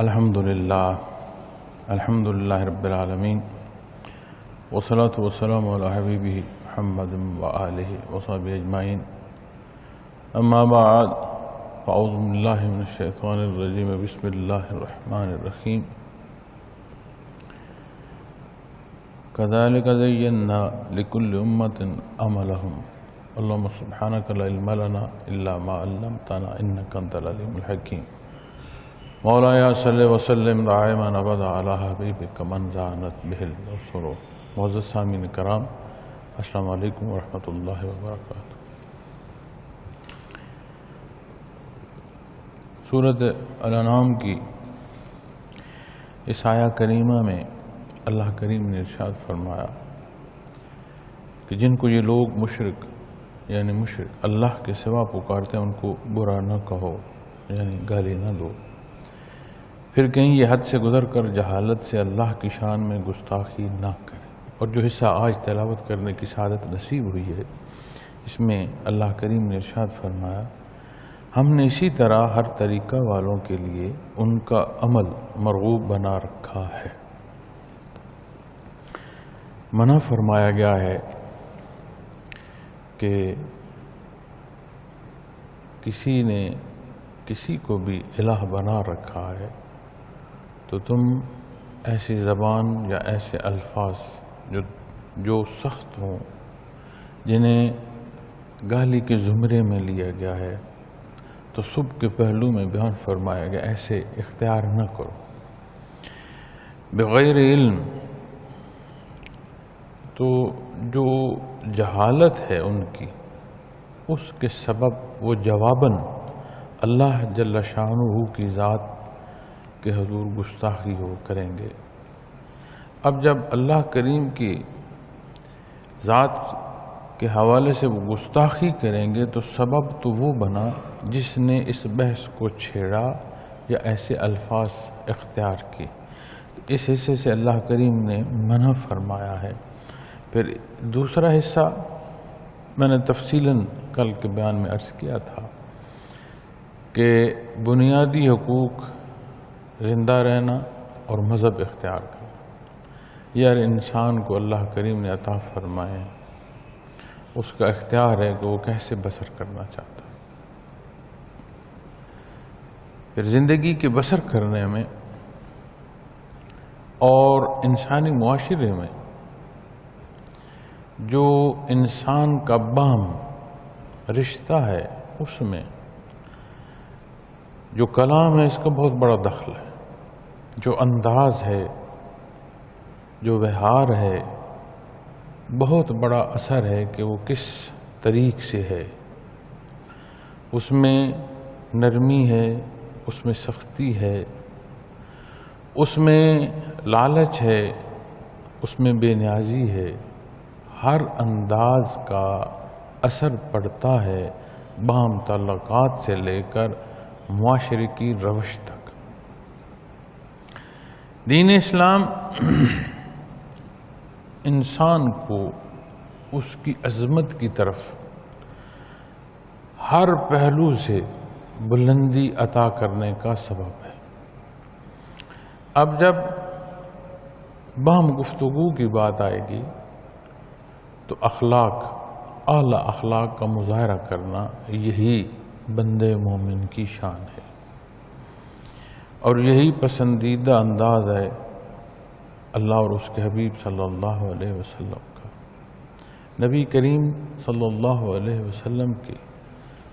الحمدللہ رب العالمین والصلاة والسلام علی حبیبہ محمد وآلہ وصحبہ اجمعین اما بعد فاعوذ باللہ من الشیطان الرجیم بسم اللہ الرحمن الرحیم كذلك زينا لكل أمة عملهم اللهم سبحانك لا علم لنا إلا ما علمتنا إنك أنت العليم الحكيم مولاي صل وسلم دائما أبدا على حبيبك من زانت به الأبصار. معزز سامعین کرام، السلام علیکم ورحمۃ اللہ وبرکاتہ. سورۃ الانعام کی اس آیہ کریمہ میں اللہ کریم نے ارشاد فرمایا کہ جن کو یہ لوگ مشرک اللہ کے سوا پکارتے ہیں ان کو برا نہ کہو، یعنی گالی نہ دو. پھر کہیں یہ حد سے گزر کر جہالت سے اللہ کی شان میں گستاخی نہ کریں. اور جو حصہ آج تلاوت کرنے کی سعادت نصیب ہوئی ہے، اس میں اللہ کریم نے ارشاد فرمایا ہم نے اسی طرح ہر طریقہ والوں کے لیے ان کا عمل مرغوب بنا رکھا ہے. منع فرمایا گیا ہے کہ کسی نے کسی کو بھی الہ بنا رکھا ہے تو تم ایسی زبان یا ایسے الفاظ جو سخت ہوں، جنہیں گالی کے زمرے میں لیا گیا ہے، تو صبح کے پہلو میں بیان فرمایا گیا ایسے اختیار نہ کرو. بغیر علم، تو جو جہالت ہے ان کی، اس کے سبب وہ جواباً اللہ جل شانہ کی ذات کے حضور گستاخی کریں گے. اب جب اللہ کریم کی ذات کے حوالے سے وہ گستاخی کریں گے تو سبب تو وہ بنا جس نے اس بحث کو چھیڑا یا ایسے الفاظ اختیار کی. اس حصے سے اللہ کریم نے منع فرمایا ہے. پھر دوسرا حصہ میں نے تفصیلاً کل کے بیان میں عرض کیا تھا کہ بنیادی حقوق زندہ رہنا اور مذہب اختیار کرنا، یہ ہر انسان کو اللہ کریم نے عطا فرمائے. اس کا اختیار ہے کہ وہ کیسے بسر کرنا چاہتا ہے. پھر زندگی کے بسر کرنے میں اور انسانی معاشرے میں جو انسان کا باہم رشتہ ہے، اس میں جو کلام ہے اس کا بہت بڑا دخل ہے. جو انداز ہے، جو وہار ہے، بہت بڑا اثر ہے کہ وہ کس طریق سے ہے. اس میں نرمی ہے، اس میں سختی ہے، اس میں لالچ ہے، اس میں بے نیازی ہے. ہر انداز کا اثر پڑتا ہے باہم تعلقات سے لے کر معاشرے کی روش تک. دین اسلام انسان کو اس کی عظمت کی طرف ہر پہلو سے بلندی عطا کرنے کا سبب ہے. اب جب باہم گفتگو کی بات آئے گی تو اخلاق، اعلیٰ اخلاق کا مظاہرہ کرنا یہی بندے مومن کی شان ہے اور یہی پسندیدہ انداز ہے اللہ اور اس کے حبیب صلی اللہ علیہ وسلم کا. نبی کریم صلی اللہ علیہ وسلم کی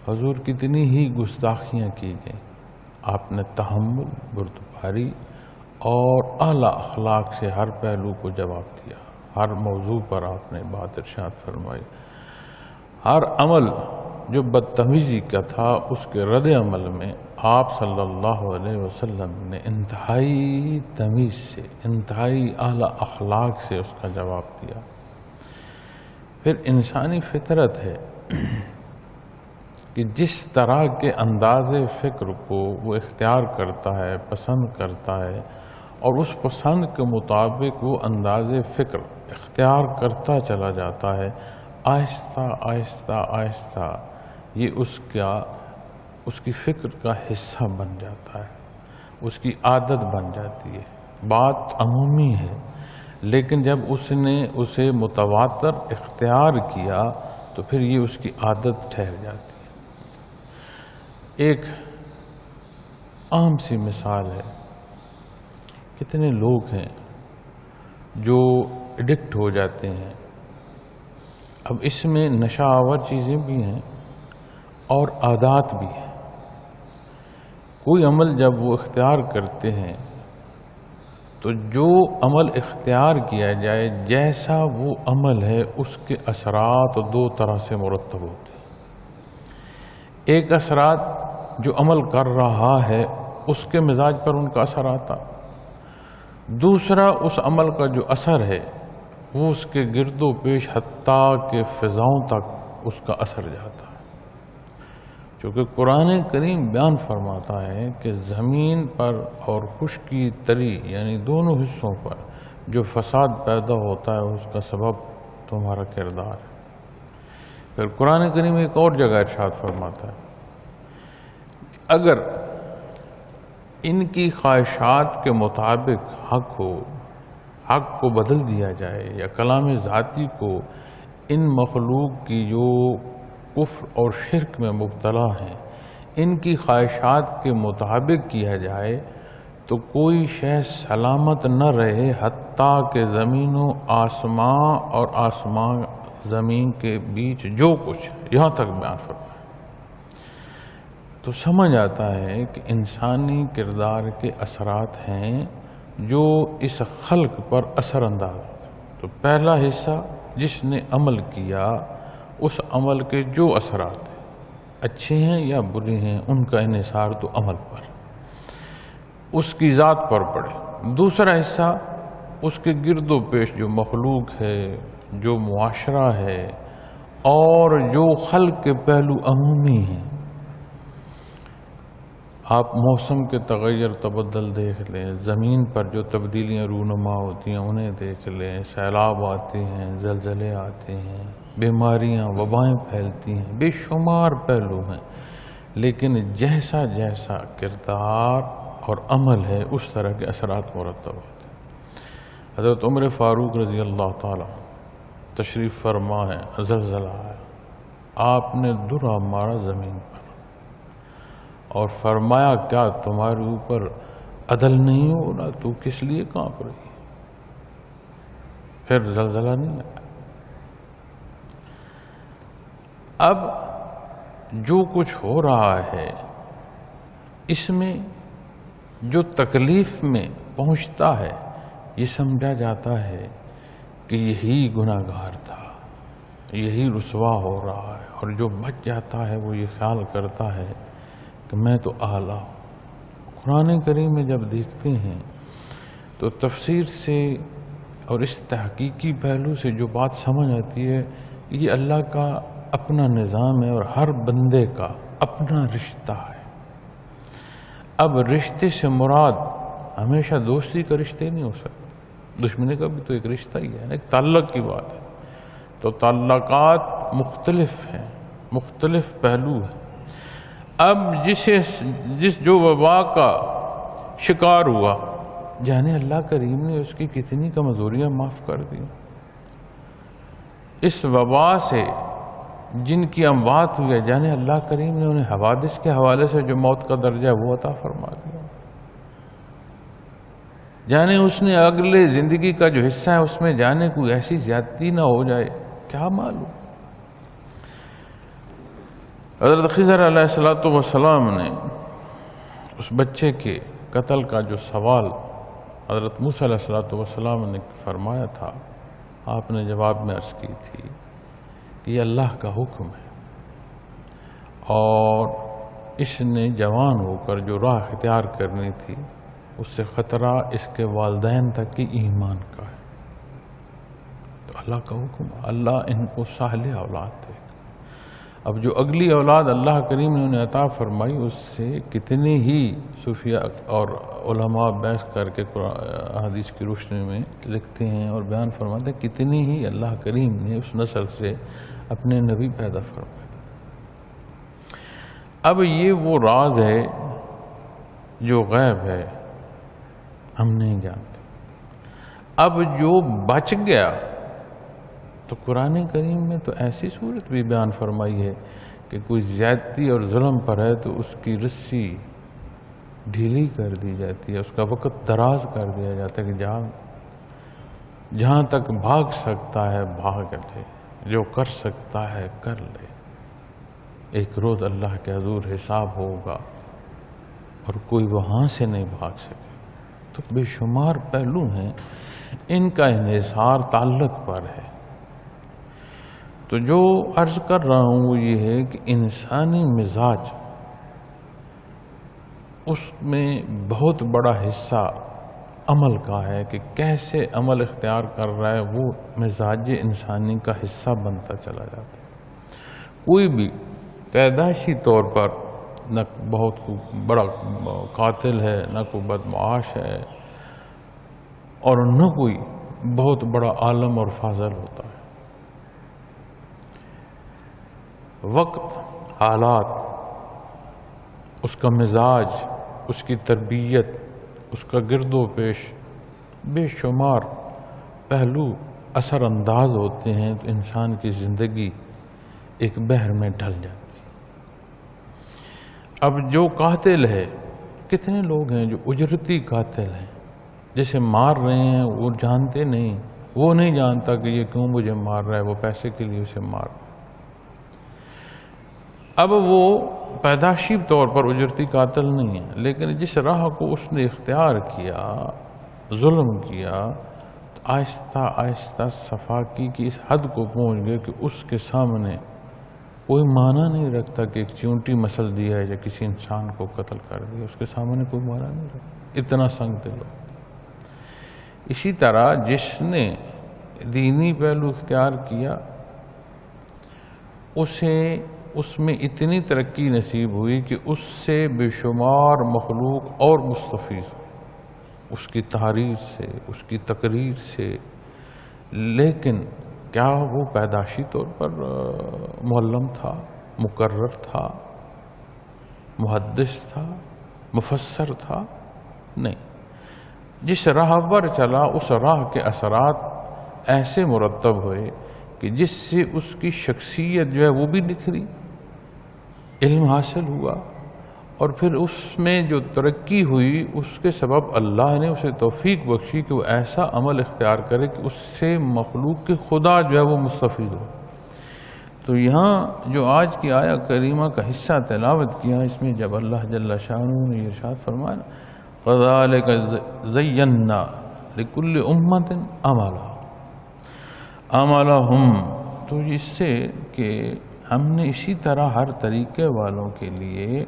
حضور کتنی ہی گستاخیاں کی گئیں، آپ نے تحمل، بردباری اور اعلیٰ اخلاق سے ہر پہلو کو جواب دیا. ہر موضوع پر آپ نے بات ارشاد فرمائی. ہر عمل جو بدتمیزی کا تھا اس کے رد عمل میں آپ صلی اللہ علیہ وسلم نے انتہائی تمیز سے، انتہائی اعلیٰ اخلاق سے اس کا جواب دیا. پھر انسانی فطرت ہے کہ جس طرح کے انداز فکر کو وہ اختیار کرتا ہے، پسند کرتا ہے، اور اس پسند کے مطابق وہ انداز فکر اختیار کرتا چلا جاتا ہے. آہستہ آہستہ آہستہ یہ اس کی فکر کا حصہ بن جاتا ہے. اس کی عادت بن جاتی ہے۔ بات عمومی ہے، لیکن جب اس نے اسے متواتر اختیار کیا تو پھر یہ اس کی عادت ٹھہر جاتی ہے۔ ایک عام سی مثال ہے، کتنے لوگ ہیں جو ایڈکٹ ہو جاتے ہیں۔ اب اس میں نشہ آور چیزیں بھی ہیں اور عادات بھی ہیں۔ کوئی عمل جب وہ اختیار کرتے ہیں تو جو عمل اختیار کیا جائے، جیسا وہ عمل ہے اس کے اثرات دو طرح سے مرتب ہوتے ہیں۔ ایک اثرات جو عمل کر رہا ہے اس کے مزاج پر ان کا اثر آتا، دوسرا اس عمل کا جو اثر ہے وہ اس کے گرد و پیش حتیٰ کہ فضاؤں تک اس کا اثر جاتا ہے۔ کیونکہ قرآن کریم بیان فرماتا ہے کہ زمین پر اور خشکی تری یعنی دونوں حصوں پر جو فساد پیدا ہوتا ہے اس کا سبب تمہارا کردار ہے۔ پھر قرآن کریم ایک اور جگہ ارشاد فرماتا ہے اگر ان کی خواہشات کے مطابق حق ہو، حق کو بدل دیا جائے یا کلام ذاتی کو ان مخلوق کی جو کفر اور شرک میں مبتلا ہیں ان کی خواہشات کے مطابق کیا جائے تو کوئی شے سلامت نہ رہے حتیٰ کہ زمین و آسمان اور آسمان زمین کے بیچ جو کچھ یہاں تک بیان فرمایا۔ تو سمجھ آتا ہے کہ انسانی کردار کے اثرات ہیں جو اس خلق پر اثر انداز ہوتے ہیں۔ تو پہلا حصہ جس نے عمل کیا اس عمل کے جو اثرات ہیں اچھے ہیں یا برے ہیں ان کا انحصار تو عمل پر، اس کی ذات پر پڑے۔ دوسرا حصہ اس کے گرد و پیش جو مخلوق ہے، جو معاشرہ ہے اور جو خلق کے پہلو عمومی ہیں۔ آپ موسم کے تغیر تبدل دیکھ لیں، زمین پر جو تبدیلیاں رونما ہوتی ہیں انہیں دیکھ لیں، سیلاب آتے ہیں، زلزلے آتے ہیں، بیماریاں وبائیں پھیلتی ہیں، بے شمار پہلو ہیں، لیکن جیسا جیسا کردار اور عمل ہے اس طرح کے اثرات مرتب ہوتے ہیں۔ حضرت عمر فاروق رضی اللہ تعالیٰ تشریف فرما ہے، زلزلہ ہے، آپ نے درہ مارا زمین پر اور فرمایا کیا تمہارے اوپر عدل نہیں ہو رہا؟ تو کس لیے کانپ رہی؟ پھر زلزلہ نہیں آیا۔ اب جو کچھ ہو رہا ہے اس میں جو تکلیف میں پہنچتا ہے یہ سمجھا جاتا ہے کہ یہی گناہگار تھا، یہی رسوا ہو رہا ہے، اور جو بچ جاتا ہے وہ یہ خیال کرتا ہے کہ میں تو اعلیٰ ہوں۔ قرآن کریم میں جب دیکھتے ہیں تو تفسیر سے اور اس تحقیقی پہلو سے جو بات سمجھ آتی ہے یہ اللہ کا اپنا نظام ہے اور ہر بندے کا اپنا رشتہ ہے۔ اب رشتے سے مراد ہمیشہ دوستی کا رشتے نہیں ہو سکتا، دشمنی کا بھی تو ایک رشتہ ہی ہے، ایک تعلق کی بات ہے۔ تو تعلقات مختلف ہیں، مختلف پہلو ہیں۔ اب جس جو وبا کا شکار ہوا جانے اللہ کریم نے اس کی کتنی کمزوریاں معاف کر دی۔ اس وبا سے جن کی اموات ہوئی ہے جانے اللہ کریم نے انہیں حوادث کے حوالے سے جو موت کا درجہ ہے وہ عطا فرما دیا۔ جانے اس نے اگلے زندگی کا جو حصہ ہے اس میں جانے کوئی ایسی زیادتی نہ ہو جائے، کیا معلوم۔ حضرت خضر علیہ السلام نے اس بچے کے قتل کا جو سوال حضرت موسیٰ علیہ السلام نے فرمایا تھا، آپ نے جواب میں عرض کی تھی کہ یہ اللہ کا حکم ہے، اور اس نے جوان ہو کر جو راہ اختیار کرنی تھی اس سے خطرہ اس کے والدین تک کی ایمان کا ہے۔ تو اللہ کا حکم، اللہ ان کو صالح اولاد دے۔ اب جو اگلی اولاد اللہ کریم نے انہیں عطا فرمائی اس سے کتنے ہی صوفیاء اور علماء بحث کر کے حدیث کی روشنی میں لکھتے ہیں اور بیان فرماتے ہیں کتنی ہی اللہ کریم نے اس نسل سے اپنے نبی پیدا فرمائے۔ اب یہ وہ راز ہے جو غیب ہے ہم نہیں جانتے۔ اب جو بچ گیا تو قرآن کریم میں تو ایسی صورت بھی بیان فرمائی ہے کہ کوئی زیادتی اور ظلم پر ہے تو اس کی رسی ڈھیلی کر دی جاتی ہے، اس کا وقت دراز کر دیا جاتا ہے کہ جہاں تک بھاگ سکتا ہے بھاگ لے، جو کر سکتا ہے کر لے، ایک روز اللہ کے حضور حساب ہوگا اور کوئی وہاں سے نہیں بھاگ سکے۔ تو بے شمار پہلو ہیں، ان کا انحصار تعلق پر ہے۔ تو جو عرض کر رہا ہوں وہ یہ ہے کہ انسانی مزاج، اس میں بہت بڑا حصہ عمل کا ہے کہ کیسے عمل اختیار کر رہا ہے، وہ مزاج انسانی کا حصہ بنتا چلا جاتا ہے۔ کوئی بھی پیدائشی طور پر نہ بہت بڑا قاتل ہے، نہ کوئی بدمعاش ہے، اور نہ کوئی بہت بڑا عالم اور فاضل ہوتا ہے۔ وقت، حالات، اس کا مزاج، اس کی تربیت، اس کا گرد و پیش، بے شمار پہلو اثر انداز ہوتے ہیں تو انسان کی زندگی ایک بحر میں ڈھل جاتی ہے۔ اب جو قاتل ہے، کتنے لوگ ہیں جو اجرتی قاتل ہیں، جسے مار رہے ہیں وہ جانتے نہیں، وہ نہیں جانتا کہ یہ کیوں مجھے مار رہا ہے، وہ پیسے کے لیے اسے مار رہا ہے۔ اب وہ پیدائشی طور پر اجرتی قاتل نہیں ہے، لیکن جس راہ کو اس نے اختیار کیا، ظلم کیا، تو آہستہ آہستہ صفاقی کی اس حد کو پہنچ گئے کہ اس کے سامنے کوئی معنی نہیں رکھتا کہ ایک چونٹی مسل دیا ہے یا کسی انسان کو قتل کر دیا، اس کے سامنے کوئی معنی نہیں رکھتا، اتنا سنگ دل ہو۔ اسی طرح جس نے دینی پہلو اختیار کیا، اسے اس میں اتنی ترقی نصیب ہوئی کہ اس سے بے شمار مخلوق اور مستفیض ہوئی، اس کی تحریر سے، اس کی تقریر سے۔ لیکن کیا وہ پیدائشی طور پر معلم تھا، مقرر تھا، محدث تھا، مفسر تھا؟ نہیں۔ جس راہ پر چلا اس راہ کے اثرات ایسے مرتب ہوئے کہ جس سے اس کی شخصیت جو ہے وہ بھی نکھری، علم حاصل ہوا، اور پھر اس میں جو ترقی ہوئی اس کے سبب اللہ نے اسے توفیق بخشی کہ وہ ایسا عمل اختیار کرے کہ اس سے مخلوق کے خدا جو ہے وہ مستفید ہو۔ تو یہاں جو آج کی آیہ کریمہ کا حصہ تلاوت کیا، اس میں جب اللہ جل شانہ نے یہ ارشاد فرمایا وَذَلِكَ زَيَّنَّا لِكُلِّ أُمَّةٍ عَمَلَهُمْ، تو اس سے کہ ہم نے اسی طرح ہر طریقے والوں کے لیے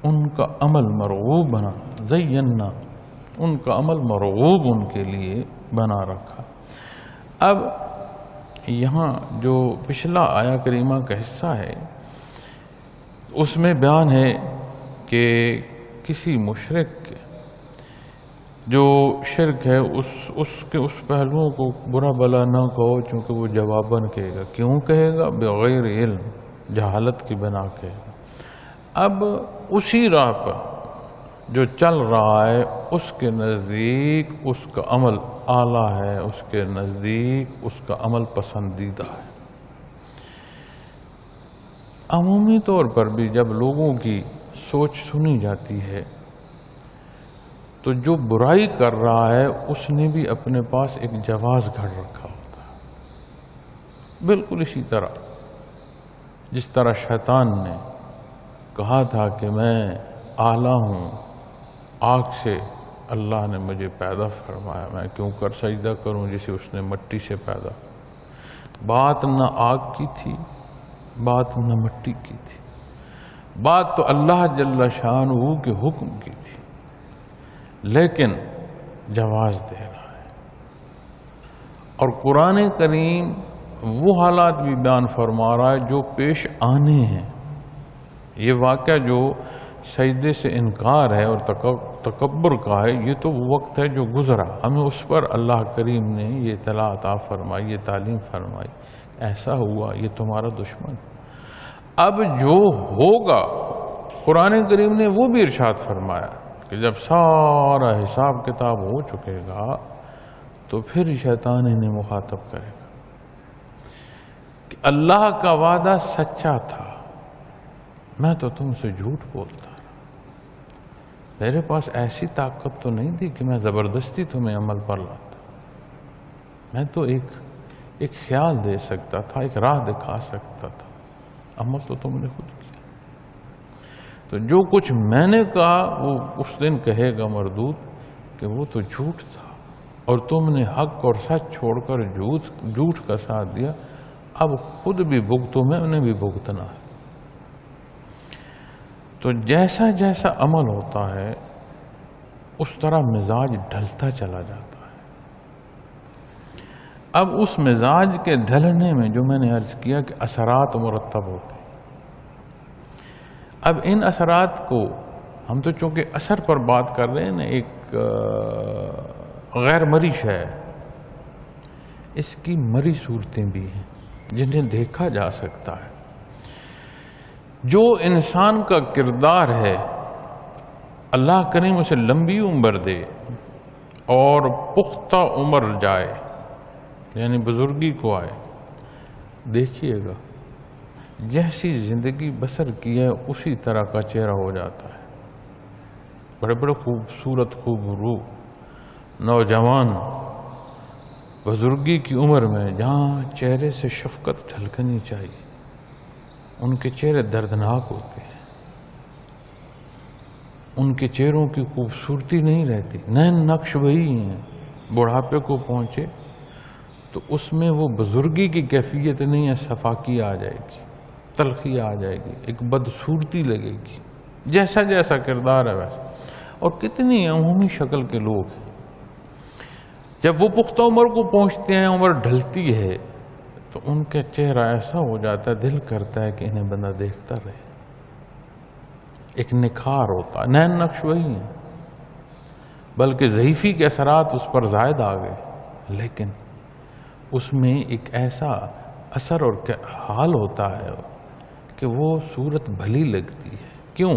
ان کا عمل مرغوب بنا، زینا، ان کا عمل مرغوب ان کے لیے بنا رکھا۔ اب یہاں جو پچھلا آیہ کریمہ کا حصہ ہے اس میں بیان ہے کہ کسی مشرک کے جو شرک ہے اس پہلوؤں کو برا بلا نہ کہو، چونکہ وہ جواباً کہے گا۔ کیوں کہے گا؟ بغیر علم، جہالت کی بنا کہے گا۔ اب اسی راہ پر جو چل رہا ہے اس کے نزدیک اس کا عمل اعلیٰ ہے، اس کے نزدیک اس کا عمل پسندیدہ ہے۔ عمومی طور پر بھی جب لوگوں کی سوچ سنی جاتی ہے تو جو برائی کر رہا ہے اس نے بھی اپنے پاس ایک جواز گھڑ رکھا ہوتا ہے، بالکل اسی طرح جس طرح شیطان نے کہا تھا کہ میں اعلیٰ ہوں، آگ سے اللہ نے مجھے پیدا فرمایا، میں کیوں کر سجدہ کروں جسے اس نے مٹی سے پیدا۔ بات نہ آگ کی تھی، بات نہ مٹی کی تھی، بات تو اللہ جل شانہ کے حکم کی تھی، لیکن جواز دے رہا ہے۔ اور قرآن کریم وہ حالات بھی بیان فرما رہا ہے جو پیش آنے ہیں۔ یہ واقعہ جو سجدے سے انکار ہے اور تکبر کا ہے، یہ تو وہ وقت ہے جو گزرا، ہمیں اس پر اللہ کریم نے یہ اطلاع عطا فرمائی، یہ تعلیم فرمائی، ایسا ہوا، یہ تمہارا دشمن۔ اب جو ہوگا قرآن کریم نے وہ بھی ارشاد فرمایا کہ جب سارا حساب کتاب ہو چکے گا تو پھر شیطان انہیں مخاطب کرے گا کہ اللہ کا وعدہ سچا تھا، میں تو تم سے جھوٹ بولتا رہا، میرے پاس ایسی طاقت تو نہیں تھی کہ میں زبردستی تمہیں عمل پر لاتا، میں تو ایک خیال دے سکتا تھا، ایک راہ دکھا سکتا تھا، عمل تو تم نے خود کیا۔ تو جو کچھ میں نے کہا وہ اس دن کہے گا مردود کہ وہ تو جھوٹ تھا، اور تم نے حق اور سچ چھوڑ کر جھوٹ کا ساتھ دیا، اب خود بھی بھگتو، میں انہیں بھی بھگتنا ہے۔ تو جیسا جیسا عمل ہوتا ہے اس طرح مزاج ڈھلتا چلا جاتا ہے۔ اب اس مزاج کے ڈھلنے میں جو میں نے عرض کیا کہ اثرات مرتب ہوتے ہیں، اب ان اثرات کو ہم تو چونکہ اثر پر بات کر رہے ہیں نا، ایک غیر مری شے، اس کی مری صورتیں بھی ہیں جنہیں دیکھا جا سکتا ہے۔ جو انسان کا کردار ہے اللہ کریم اسے لمبی عمر دے اور پختہ عمر جائے، یعنی بزرگی کو آئے، دیکھیے گا جیسی زندگی بسر کی ہے اسی طرح کا چہرہ ہو جاتا ہے۔ بڑے بڑے خوبصورت خوبرو نوجوان بزرگی کی عمر میں جہاں چہرے سے شفقت جھلکنی چاہیے، ان کے چہرے دردناک ہوتے ہیں، ان کے چہروں کی خوبصورتی نہیں رہتی، نین نقش وہی ہیں۔ بڑھاپے کو پہنچے تو اس میں وہ بزرگی کی کیفیت نہیں ہے، صفاکی آ جائے گی، تلخی آ جائے گی، ایک بدصورتی لگے گی، جیسا جیسا کردار ہے ویسا۔ اور کتنی عمومی شکل کے لوگ ہیں، جب وہ پختہ عمر کو پہنچتے ہیں، عمر ڈھلتی ہے تو ان کا چہرہ ایسا ہو جاتا ہے دل کرتا ہے کہ انہیں بندہ دیکھتا رہے، ایک نکھار ہوتا ہے، نین نقش وہی ہیں، بلکہ ضعیفی کے اثرات اس پر زائد آ گئے، لیکن اس میں ایک ایسا اثر اور حال ہوتا ہے کہ وہ صورت بھلی لگتی ہے۔ کیوں؟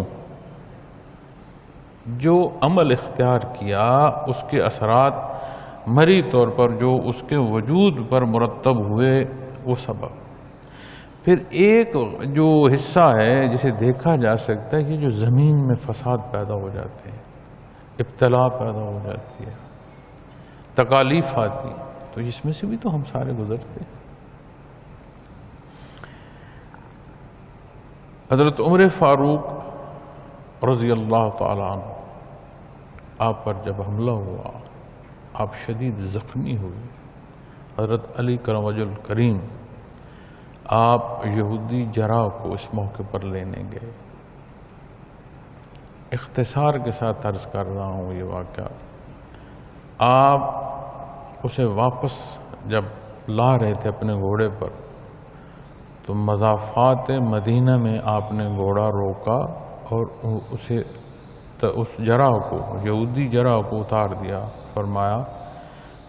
جو عمل اختیار کیا اس کے اثرات مری طور پر جو اس کے وجود پر مرتب ہوئے وہ سبب۔ پھر ایک جو حصہ ہے جسے دیکھا جا سکتا ہے، یہ جو زمین میں فساد پیدا ہو جاتے ہیں، ابتلا پیدا ہو جاتی ہے، تکالیف آتی، تو اس میں سے بھی تو ہم سارے گزرتے ہیں۔ حضرت عمر فاروق رضی اللہ تعالی عنہ، آپ پر جب حملہ ہوا، آپ شدید زخمی ہوئے، حضرت علی کرم وجہ الکریم آپ یہودی جرح کو اس موقع پر لینے گئے۔ اختصار کے ساتھ عرض کر رہا ہوں یہ واقعہ۔ آپ اسے واپس جب لا رہے تھے اپنے گھوڑے پر تو مضافات مدینہ میں آپ نے گھوڑا روکا اور اس جرح کو، یہودی جرح کو اتار دیا، فرمایا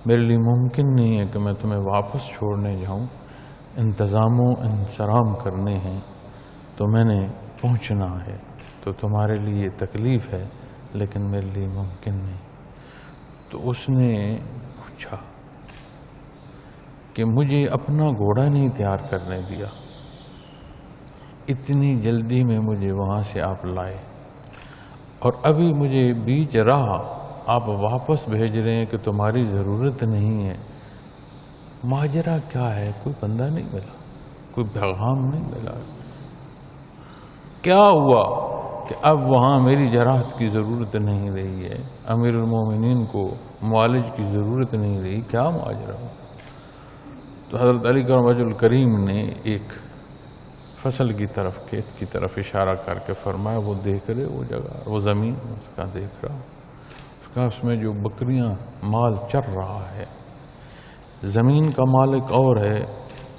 میرے لیے ممکن نہیں ہے کہ میں تمہیں واپس چھوڑنے جاؤں، انتظام و انصرام کرنے ہیں، تو میں نے پہنچنا ہے، تو تمہارے لیے تکلیف ہے لیکن میرے لیے ممکن نہیں۔ تو اس نے پوچھا کہ مجھے اپنا گھوڑا نہیں تیار کرنے دیا، اتنی جلدی میں مجھے وہاں سے آپ لائے، اور ابھی مجھے بیچ راہ آپ واپس بھیج رہے ہیں کہ تمہاری ضرورت نہیں ہے۔ ماجرا کیا ہے؟ کوئی بندہ نہیں ملا، کوئی پیغام نہیں ملا، کیا ہوا کہ اب وہاں میری جراحت کی ضرورت نہیں رہی ہے، امیر المومنین کو معالج کی ضرورت نہیں رہی، کیا ماجرا؟ تو حضرت علی کرم وجہ الکریم نے ایک فصل کی طرف، کھیت کی طرف اشارہ کر کے فرمایا وہ دیکھ رہے وہ جگہ، وہ زمین، اس کا دیکھ رہا، اس کا اس میں جو بکریاں مال چر رہا ہے، زمین کا مالک اور ہے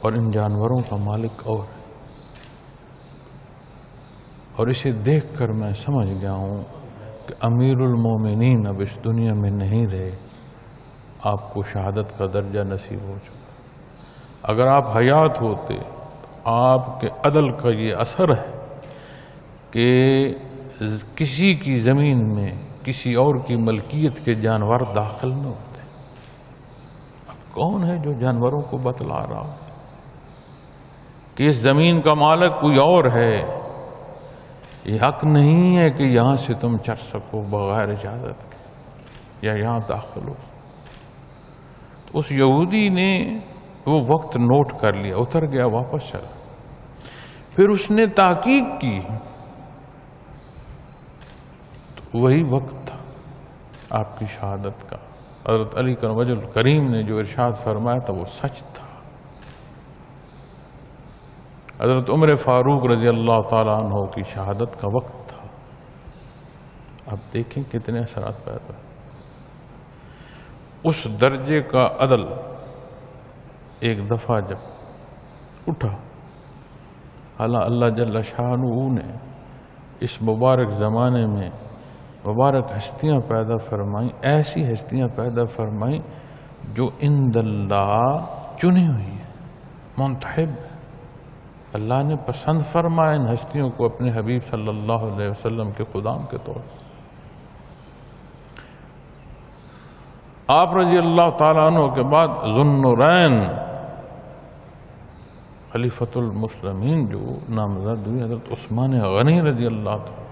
اور ان جانوروں کا مالک اور ہے، اور اسے دیکھ کر میں سمجھ گیا ہوں کہ امیر المومنین اب اس دنیا میں نہیں رہے، آپ کو شہادت کا درجہ نصیب ہو چکا۔ اگر آپ حیات ہوتے، آپ کے عدل کا یہ اثر ہے کہ کسی کی زمین میں کسی اور کی ملکیت کے جانور داخل نہ ہوتے۔ اب کون ہے جو جانوروں کو بتلا رہا ہو کہ اس زمین کا مالک کوئی اور ہے؟ یہ حق نہیں ہے کہ یہاں سے تم چڑھ سکو بغیر اجازت کے یا یہاں داخل ہو۔ تو اس یہودی نے وہ وقت نوٹ کر لیا، اتر گیا، واپس چلا۔ پھر اس نے تحقیق کی تو وہی وقت تھا آپ کی شہادت کا۔ حضرت علی کرم وجہ الکریم نے جو ارشاد فرمایا تھا وہ سچ تھا۔ حضرت عمر فاروق رضی اللہ تعالیٰ عنہ کی شہادت کا وقت تھا۔ اب دیکھیں کتنے اثرات پیدا۔ اس درجے کا عدل ایک دفعہ جب اٹھا، اللہ جل شانہ نے اس مبارک زمانے میں مبارک ہستیاں پیدا فرمائیں، ایسی ہستیاں پیدا فرمائیں جو عند اللہ چنی ہوئی ہیں، منتخب۔ اللہ نے پسند فرمایا ان ہستیوں کو اپنے حبیب صلی اللہ علیہ وسلم کے خدام کے طور پر۔ آپ رضی اللہ تعالیٰ عنہ کے بعد ذو النورین خلیفۃ المسلمین جو نامزد ہوئی حضرت عثمان غنی رضی اللہ تعالیٰ،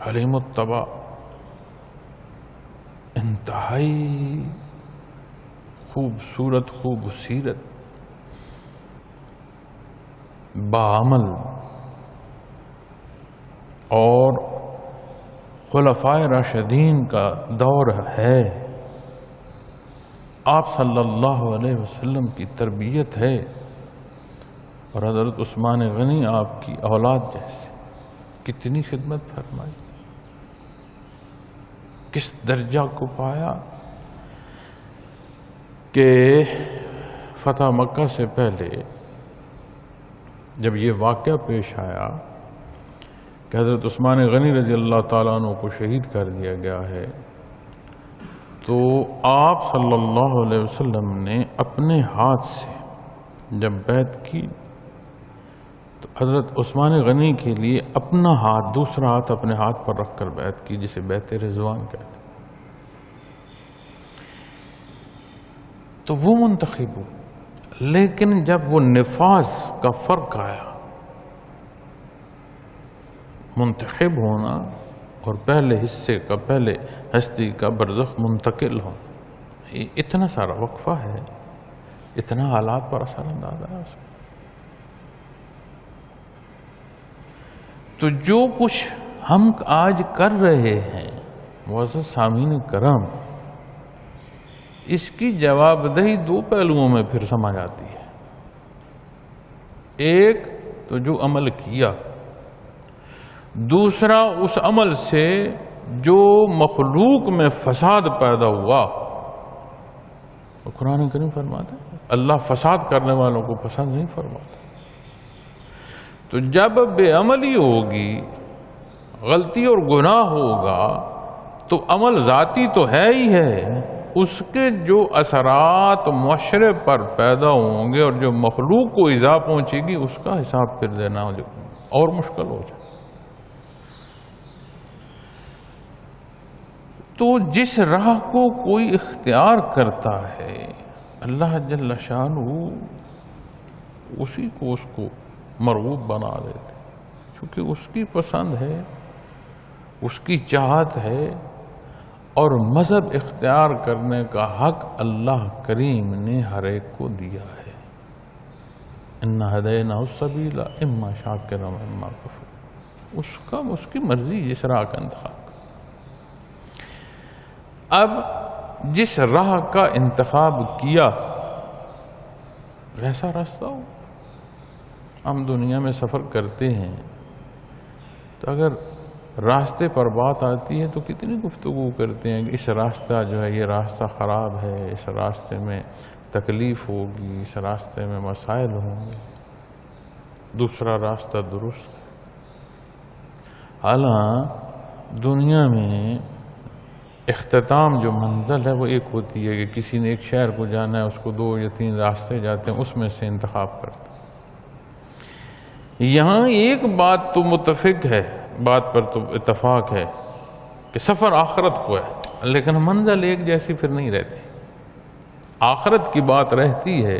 حلیم الطبع، انتہائی خوبصورت خوب سیرت، باعمل، اور خلفائے راشدین کا دور ہے۔ آپ صلی اللہ علیہ وسلم کی تربیت ہے، اور حضرت عثمان غنی آپ کی اولاد جیسے کتنی خدمت فرمائی، کس درجہ کو پایا کہ فتح مکہ سے پہلے جب یہ واقعہ پیش آیا کہ حضرت عثمان غنی رضی اللہ تعالیٰ عنہ کو شہید کر دیا گیا ہے، تو آپ صلی اللہ علیہ وسلم نے اپنے ہاتھ سے جب بیعت کی تو حضرت عثمان غنی کے لیے اپنا ہاتھ، دوسرا ہاتھ اپنے ہاتھ پر رکھ کر بیعت کی، جسے بیعت رضوان کہتے ہیں۔ تو وہ منتخب ہو، لیکن جب وہ نفاذ کا فرق آیا، منتخب ہونا اور پہلے حصے کا، پہلے ہستی کا برزخ منتقل ہونا، یہ اتنا سارا وقفہ ہے، اتنا حالات پر اثر انداز ہے اس میں۔ تو جو کچھ ہم آج کر رہے ہیں معزز سامعین کرام، اس کی جواب دہی دو پہلوؤں میں پھر سمجھ آتی ہے۔ ایک تو جو عمل کیا، دوسرا اس عمل سے جو مخلوق میں فساد پیدا ہوا۔ قرآن کریم فرماتا ہے اللہ فساد کرنے والوں کو پسند نہیں فرماتا۔ تو جب بے عملی ہوگی، غلطی اور گناہ ہوگا، تو عمل ذاتی تو ہے ہی ہے، اس کے جو اثرات معاشرے پر پیدا ہوں گے اور جو مخلوق کو ایذا پہنچے گی، اس کا حساب پھر دینا اور مشکل ہو جائے۔ تو جس راہ کو کوئی اختیار کرتا ہے، اللہ جل شانہ اسی کو اس کو مرغوب بنا دیتے، کیونکہ اس کی پسند ہے، اس کی چاہت ہے، اور مذہب اختیار کرنے کا حق اللہ کریم نے ہر ایک کو دیا ہے۔ اِنَّا هَدَيْنَاهُ السَّبِيلَ إِمَّا شَاكِرًا وَإِمَّا كَفُورًا، اس کی مرضی جس راہ کا انتخاب۔ اب جس راہ کا انتخاب کیا ویسا راستہ ہو۔ ہم دنیا میں سفر کرتے ہیں تو اگر راستے پر بات آتی ہے تو کتنی گفتگو کرتے ہیں کہ اس راستہ جو ہے، یہ راستہ خراب ہے، اس راستے میں تکلیف ہوگی، اس راستے میں مسائل ہوں گے، دوسرا راستہ درست ہے۔ حالانکہ دنیا میں اختتام جو منزل ہے وہ ایک ہوتی ہے کہ کسی نے ایک شہر کو جانا ہے، اس کو 2 یا 3 راستے جاتے ہیں، اس میں سے انتخاب کرتا ہے۔ یہاں ایک بات تو متفق ہے، بات پر تو اتفاق ہے کہ سفر آخرت کو ہے، لیکن منزل ایک جیسی پھر نہیں رہتی۔ آخرت کی بات رہتی ہے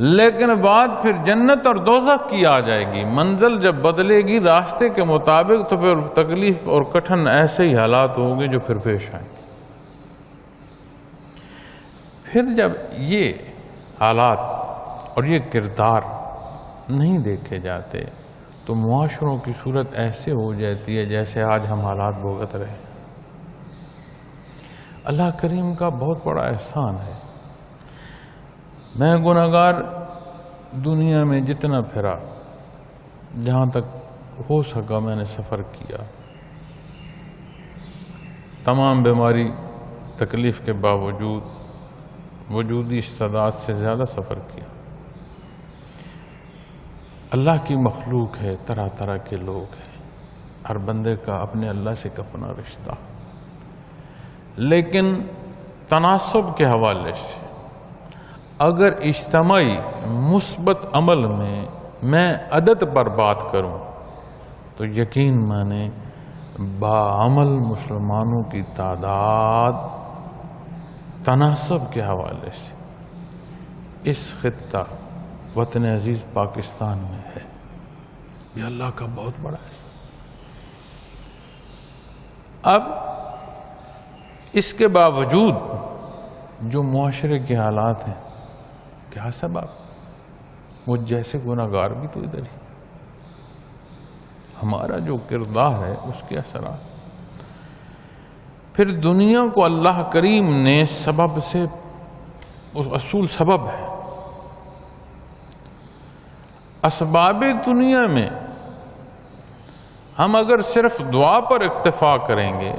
لیکن بات پھر جنت اور دوزخ کی آ جائے گی۔ منزل جب بدلے گی راستے کے مطابق تو پھر تکلیف اور کٹھن ایسے ہی حالات ہوں گے جو پھر پیش آئیں گے۔ پھر جب یہ حالات اور یہ کردار نہیں دیکھے جاتے تو معاشروں کی صورت ایسے ہو جاتی ہے جیسے آج ہم حالات بھگت رہے ہیں۔ اللہ کریم کا بہت بڑا احسان ہے۔ میں گناہگار دنیا میں جتنا پھرا، جہاں تک ہو سکا میں نے سفر کیا، تمام بیماری تکلیف کے باوجود وجودی استعداد سے زیادہ سفر کیا۔ اللہ کی مخلوق ہے، طرح طرح کے لوگ ہیں، ہر بندے کا اپنے اللہ سے اپنا رشتہ، لیکن تناسب کے حوالے سے اگر اجتماعی مثبت عمل میں عدد پر بات کروں تو یقین مانے باعمل مسلمانوں کی تعداد تناسب کے حوالے سے اس خطہ وطن عزیز پاکستان میں ہے۔ یہ اللہ کا بہت بڑا ہے۔ اب اس کے باوجود جو معاشرے کے حالات ہیں، کیا سبب؟ وہ جیسے گناہگار بھی تو ادھر ہی، ہمارا جو کردار ہے اس کے اثرات۔ پھر دنیا کو اللہ کریم نے سبب سے، اس اصول سبب ہے، اسباب دنیا میں ہم اگر صرف دعا پر اکتفا کریں گے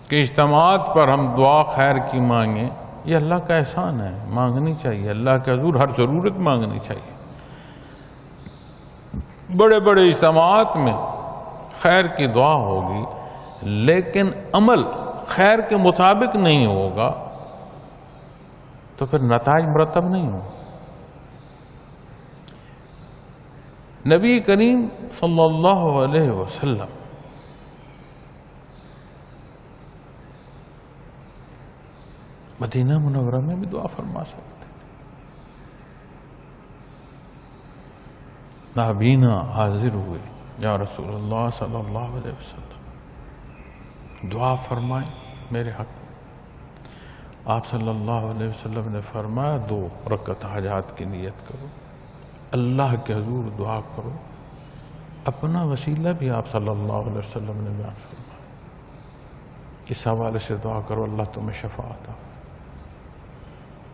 کہ اجتماعات پر ہم دعا خیر کی مانگیں، یہ اللہ کا احسان ہے، مانگنی چاہیے، اللہ کے حضور ہر ضرورت مانگنی چاہیے۔ بڑے بڑے اجتماعات میں خیر کی دعا ہوگی لیکن عمل خیر کے مطابق نہیں ہوگا تو پھر نتائج مرتب نہیں ہوں۔ نبی کریم صلی اللہ علیہ وسلم مدینہ منورہ میں بھی دعا فرما سکتے تھے۔ نابینا حاضر ہوئے، یا رسول اللہ صلی اللہ علیہ وسلم دعا فرمائیں میرے حق میں۔ آپ صلی اللہ علیہ وسلم نے فرمایا 2 رکعت حاجات کی نیت کرو، اللہ کے حضور دعا کرو، اپنا وسیلہ بھی آپ صلی اللہ علیہ وسلم نے بیان فرمایا، اس حوالے سے دعا کرو اللہ تمہیں شفاعت عطا۔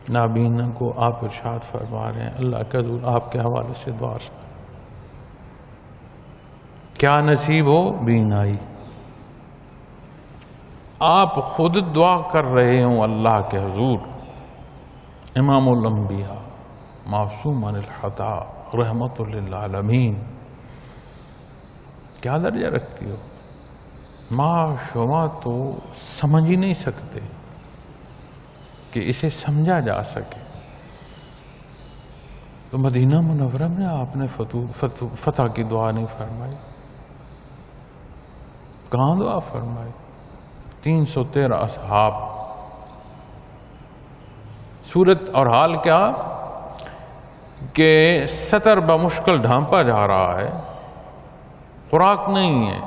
نابینا کو آپ ارشاد فرما رہے ہیں اللہ کے حضور آپ کے حوالے سے دعا سے کیا نصیب ہو؟ بینائی۔ آپ خود دعا کر رہے ہوں اللہ کے حضور، امام الانبیاء، معصوم عن الخطا، رحمت للعالمین، کیا درجہ رکھتی ہو؟ ما شما تو سمجھ ہی نہیں سکتے کہ اسے سمجھا جا سکے۔ تو مدینہ منورہ میں آپ نے فتح کی دعا نہیں فرمائی؟ کہاں دعا فرمائی؟ 313 اصحاب، صورت اور حال کیا کہ سطر بمشکل ڈھانپا جا رہا ہے، خوراک نہیں ہے،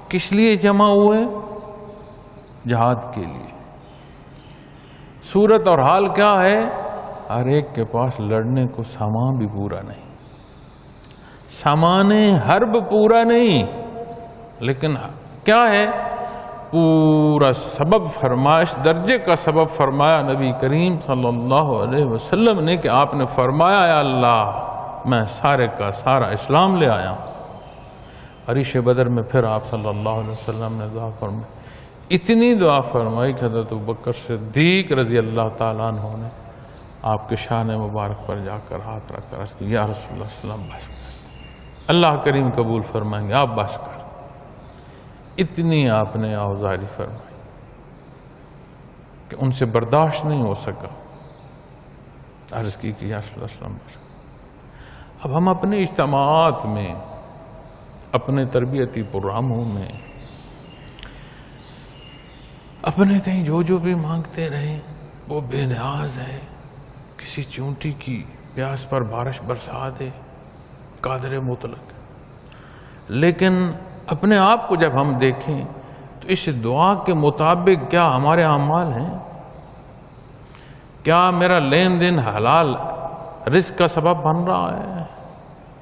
کس لیے جمع ہوئے؟ جہاد کے لیے۔ صورت اور حال کیا ہے؟ ہر ایک کے پاس لڑنے کو سامان بھی پورا نہیں، سامان حرب پورا نہیں، لیکن کیا ہے؟ پورا سبب فرمایا، اس درجے کا سبب فرمایا نبی کریم صلی اللہ علیہ وسلم نے کہ آپ نے فرمایا یا اللہ میں سارے کا سارا اسلام لے آیا ہوں۔ عریش بدر میں پھر آپ صلی اللہ علیہ وسلم نے دعا فرمائی، اتنی دعا فرمائی کہ حضرت ابوبکر صدیق رضی اللہ تعالیٰ عنہ نے آپ کے شان مبارک پر جا کر ہاتھ رکھ کر عرض کی یا رسول اللہ صلی اللہ علیہ وسلم بس کر، اللہ کریم قبول فرمائیں گے، آپ بس کر۔ اتنی آپ نے آوزاری فرمائی کہ ان سے برداشت نہیں ہو سکا، عرض کی کہ یا رسول اللہ صلی اللہ علیہ وسلم اب ہم اپنے اجتماعات میں، اپنے تربیتی پروگراموں میں اپنے تئیں جو بھی مانگتے رہیں وہ بے نیاز ہے، کسی چونٹی کی پیاس پر بارش برسا دے، قادر مطلق۔ لیکن اپنے آپ کو جب ہم دیکھیں تو اس دعا کے مطابق کیا ہمارے اعمال ہیں؟ کیا میرا لین دین حلال رزق کا سبب بن رہا ہے؟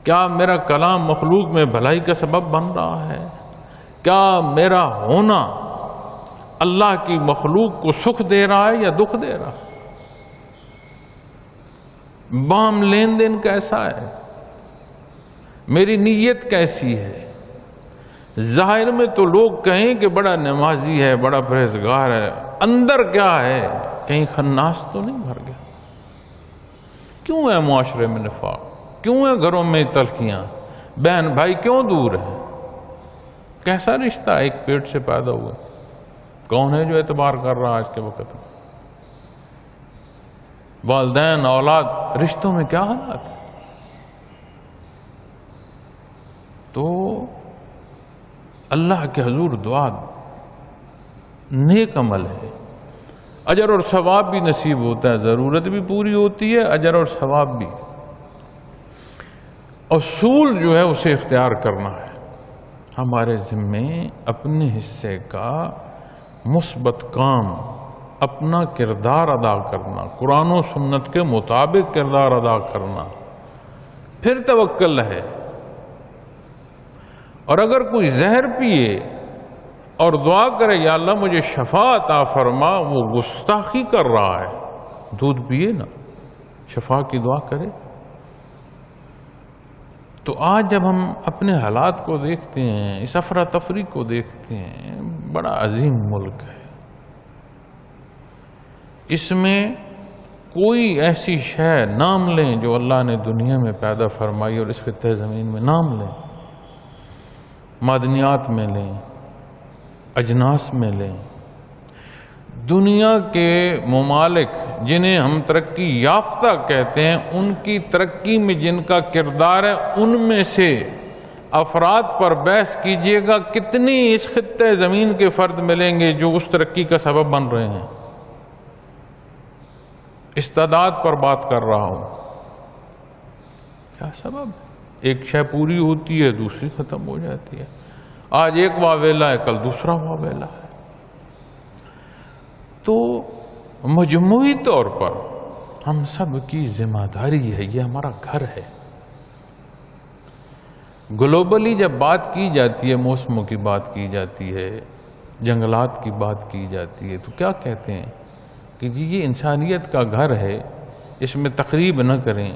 کیا میرا کلام مخلوق میں بھلائی کا سبب بن رہا ہے؟ کیا میرا ہونا اللہ کی مخلوق کو سکھ دے رہا ہے یا دکھ دے رہا ہے؟ باہم لین دین کیسا ہے؟ میری نیت کیسی ہے؟ ظاہر میں تو لوگ کہیں کہ بڑا نمازی ہے، بڑا پرہیزگار ہے، اندر کیا ہے؟ کہیں خناس تو نہیں بھر گیا؟ کیوں ہے معاشرے میں نفاق؟ کیوں ہے گھروں میں تلخیاں؟ بہن بھائی کیوں دور ہے؟ کیسا رشتہ ایک پیٹ سے پیدا ہوا؟ کون ہے جو اعتبار کر رہا آج کے وقت میں؟ والدین اولاد رشتوں میں کیا حالات ہے؟ تو اللہ کے حضور دعا نیک عمل ہے، اجر اور ثواب بھی نصیب ہوتا ہے، ضرورت بھی پوری ہوتی ہے، اجر اور ثواب بھی۔ اصول جو ہے اسے اختیار کرنا ہے۔ ہمارے ذمے اپنے حصے کا مثبت کام، اپنا کردار ادا کرنا، قرآن و سنت کے مطابق کردار ادا کرنا، پھر توکل ہے۔ اور اگر کوئی زہر پیے اور دعا کرے یا اللہ مجھے شفا عطا فرما، وہ گستاخی کر رہا ہے۔ دودھ پیے نا، شفا کی دعا کرے۔ تو آج جب ہم اپنے حالات کو دیکھتے ہیں، اس افراتفری کو دیکھتے ہیں، بڑا عظیم ملک ہے، اس میں کوئی ایسی شے نام لیں جو اللہ نے دنیا میں پیدا فرمائی اور اس خطہ زمین میں نام لیں، معدنیات میں لیں، اجناس میں لیں، دنیا کے ممالک جنہیں ہم ترقی یافتہ کہتے ہیں، ان کی ترقی میں جن کا کردار ہے، ان میں سے افراد پر بحث کیجئے گا کتنی اس خطہ زمین کے فرد ملیں گے جو اس ترقی کا سبب بن رہے ہیں۔ استعداد پر بات کر رہا ہوں، کیا سبب؟ ایک شے پوری ہوتی ہے، دوسری ختم ہو جاتی ہے۔ آج ایک واویلا ہے، کل دوسرا واویلا ہے۔ تو مجموعی طور پر ہم سب کی ذمہ داری ہے، یہ ہمارا گھر ہے۔ گلوبلی جب بات کی جاتی ہے، موسموں کی بات کی جاتی ہے، جنگلات کی بات کی جاتی ہے، تو کیا کہتے ہیں کہ جی یہ انسانیت کا گھر ہے، اس میں تقریب نہ کریں،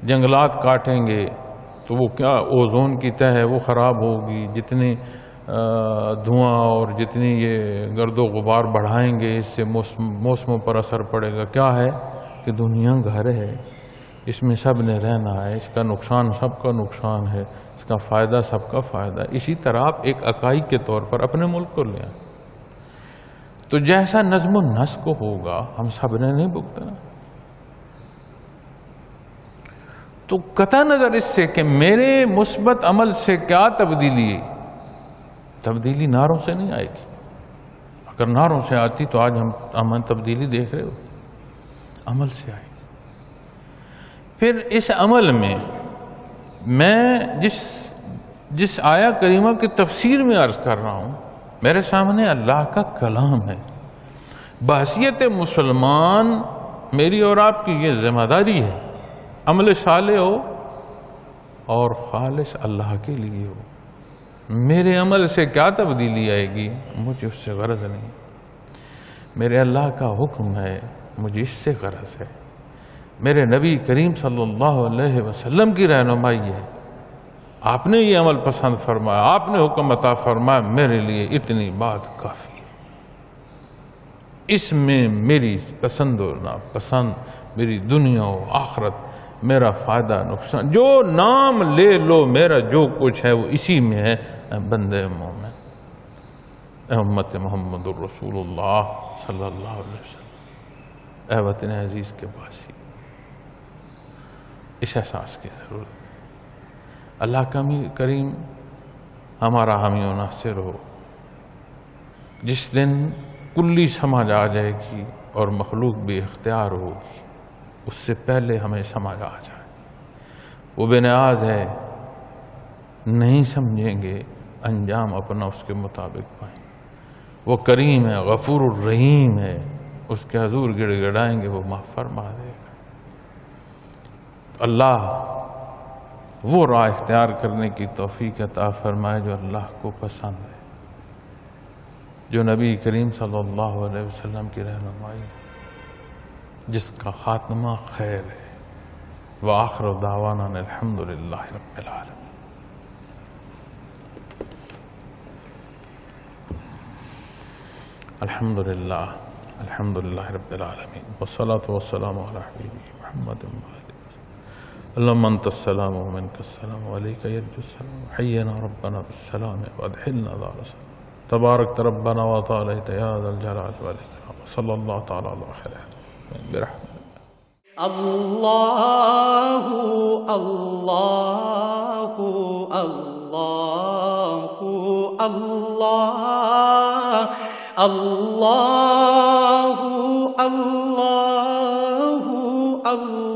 جنگلات کاٹیں گے تو وہ کیا اوزون کی تہ ہے وہ خراب ہوگی، جتنے دھواں اور جتنی یہ گرد و غبار بڑھائیں گے اس سے موسموں پر اثر پڑے گا۔ کیا ہے کہ دنیا گھر ہے، اس میں سب نے رہنا ہے، اس کا نقصان سب کا نقصان ہے، اس کا فائدہ سب کا فائدہ ہے۔ اسی طرح آپ ایک اکائی کے طور پر اپنے ملک کو لے آئیں تو جیسا نظم و نسق ہوگا ہم سب نے نہیں بھگتنا۔ تو قطع نظر اس سے کہ میرے مثبت عمل سے کیا تبدیلی نعروں سے نہیں آئے گی۔ اگر نعروں سے آتی تو آج ہم تبدیلی دیکھ رہے ہو، عمل سے آئے گی۔ پھر اس عمل میں جس آیا کریمہ کی تفسیر میں عرض کر رہا ہوں، میرے سامنے اللہ کا کلام ہے۔ بحیثیت مسلمان میری اور آپ کی یہ ذمہ داری ہے، عمل صالح ہو اور خالص اللہ کے لیے ہو۔ میرے عمل سے کیا تبدیلی آئے گی، مجھے اس سے غرض نہیں۔ میرے اللہ کا حکم ہے، مجھے اس سے غرض ہے۔ میرے نبی کریم صلی اللہ علیہ وسلم کی رہنمائی ہے، آپ نے یہ عمل پسند فرمایا، آپ نے حکم عطا فرمایا، میرے لیے اتنی بات کافی ہے۔ اس میں میری پسند و ناپسند، میری دنیا و آخرت، میرا فائدہ نقصان، جو نام لے لو، میرا جو کچھ ہے وہ اسی میں ہے۔ بندے مومن، اے امت محمد الرسول اللہ صلی اللہ علیہ وسلم، اے وطن عزیز کے باسی، اس احساس کی ضرورت ہے۔ اللہ کا کریم ہمارا حامی و ناصر ہو۔ جس دن کلی سمجھ آ جائے گی اور مخلوق بھی اختیار ہوگی، اس سے پہلے ہمیں سمجھ آ جائے۔ وہ بے نیاز ہے، نہیں سمجھیں گے، انجام اپنا اس کے مطابق پائیں۔ وہ کریم ہے، غفور الرحیم ہے، اس کے حضور گڑ گڑائیں گے، وہ معاف فرما دے گا۔ اللہ وہ راہ اختیار کرنے کی توفیق عطا فرمائے جو اللہ کو پسند ہے، جو نبی کریم صلی اللہ علیہ وسلم کی رہنمائی، جس کا خاتمہ خیر ہے۔ وآخر دعوانا الحمدللہ رب العالمین۔ الحمدللہ رب العالمین، والصلاة والسلام علی حبیبہ محمد اللهم انت السلام ومنك السلام وعليك يرجو السلام، حينا ربنا بالسلام وادخلنا دار السلام، تبارك ربنا وتعاليت يا ذا الجلال والإكرام، صلى الله تعالى على خير برحمته۔ اللہ اللہ اللہ اللہ اللہ اللہ اللہ